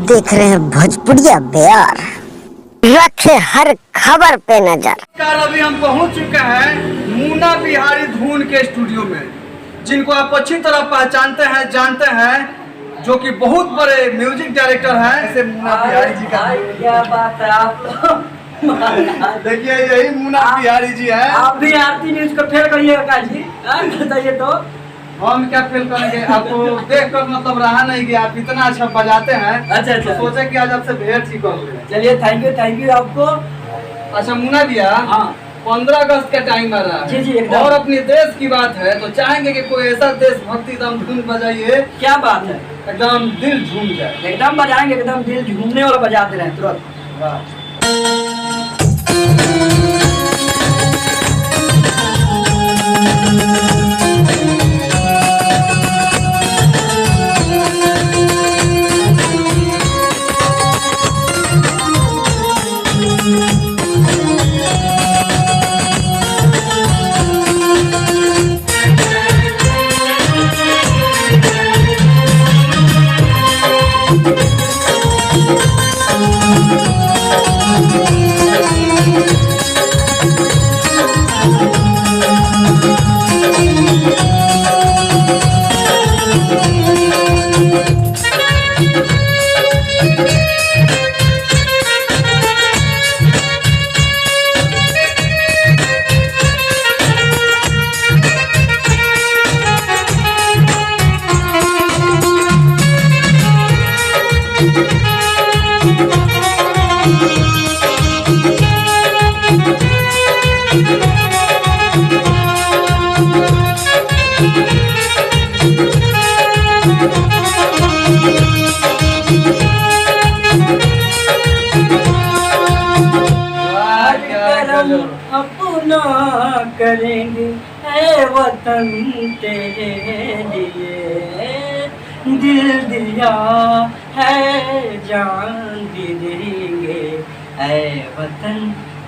देख रहे हैं भोजपुरिया बिहार, रखे हर खबर पे नजर। अभी हम पहुंच चुके हैं मुन्ना बिहारी धुन के स्टूडियो में, जिनको आप अच्छी तरह पहचानते हैं, जानते हैं, जो कि बहुत बड़े म्यूजिक डायरेक्टर हैं। ऐसे मुन्ना बिहारी जी का क्या बात है आप देखिए, यही मुन्ना बिहारी जी है। आप भी आरती न्यूज को फेल करिएगा जी, बताइए तो। हम क्या फेल करेंगे, आपको देख कर मतलब रहा नहीं कि आप इतना अच्छा बजाते हैं। अच्छा अच्छा, तो सोचे कि आज आपसे भेंट ही कर ले। चलिए थैंक यू आपको। अच्छा मुन्ना भैया, हाँ 15 अगस्त का टाइम आ रहा है जी जी, एकदम। और अपने देश की बात है तो चाहेंगे कि कोई ऐसा देशभक्ति एकदम धुन बजाइए, क्या बात है, एकदम दिल झूम जाए। एकदम बजाएंगे, एकदम दिल झूमने वाला बजाते रहे तुरंत। वाह। अपना करेंगे ऐ वतन तेरे लिए, दिल दिया है जान भी देंगे ऐ वतन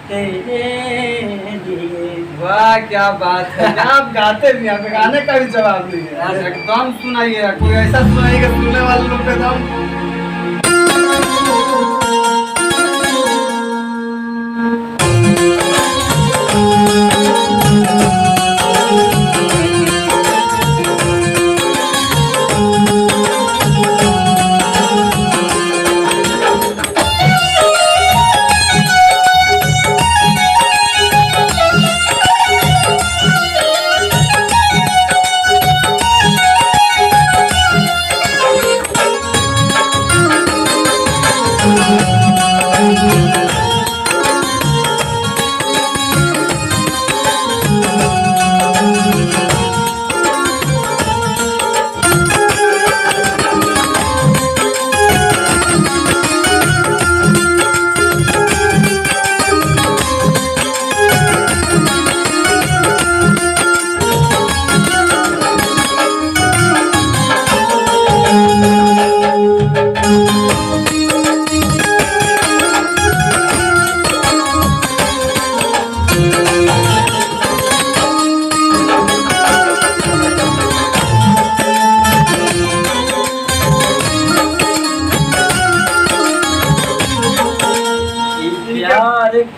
तेरे लिए। वाह क्या बात है, आप गाते भी हैं, गाने का भी जवाब नहीं है। एकदम सुनाइए, कोई ऐसा सुनाइए कि सुनने वाले लोग पे एकदम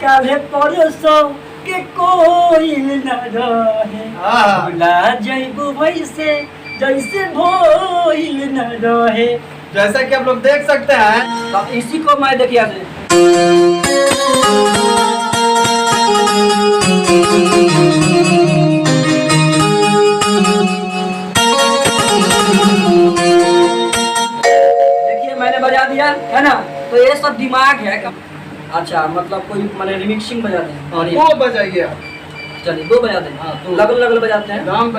काले परसों के कोई न रहे, भुला जइबू वैसे जैसे भइल न रहे। जैसा कि आप लोग देख सकते हैं, तो इसी को मैं देखिए मैंने बजा दिया है ना, तो ये सब दिमाग है। अच्छा मतलब कोई मैंने रिमिक्सिंग बजाते हैं और वो बजाइए आप। चलिए दो बजाते हैं। हाँ, तो लगल लगल बजाते हैं। नाम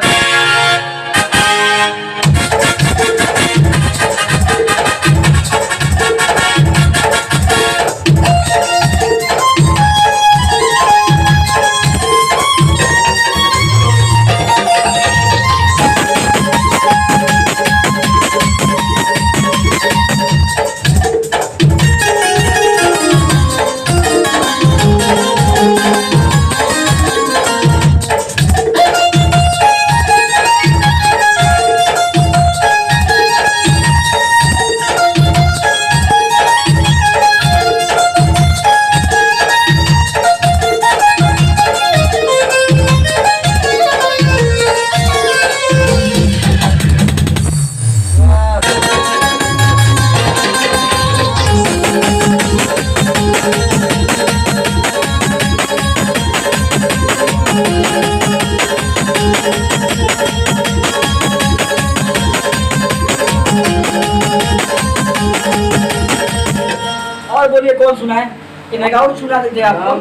एक और सुनाए, एक और सुना देते आपको।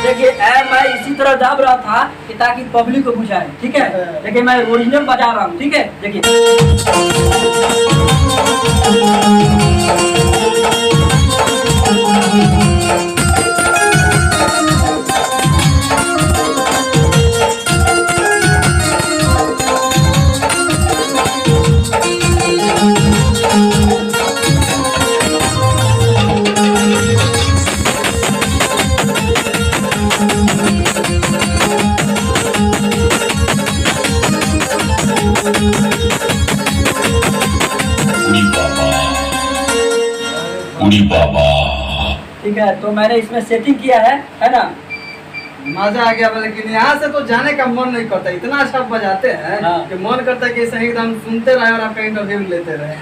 देखिए मैं इसी तरह दाब रहा था कि ताकि पब्लिक को बुझाए, ठीक है। देखिए मैं ओरिजिनल बजा रहा हूँ, ठीक है। देखिए उड़ी बाबा। ठीक है, तो मैंने इसमें सेटिंग किया है ना। मजा आ गया, लेकिन यहाँ से तो जाने का मन नहीं करता, इतना अच्छा बजाते हैं हाँ। कि मन करता है कि सही एकदम सुनते रहे और आपका इंटरव्यू लेते रहे।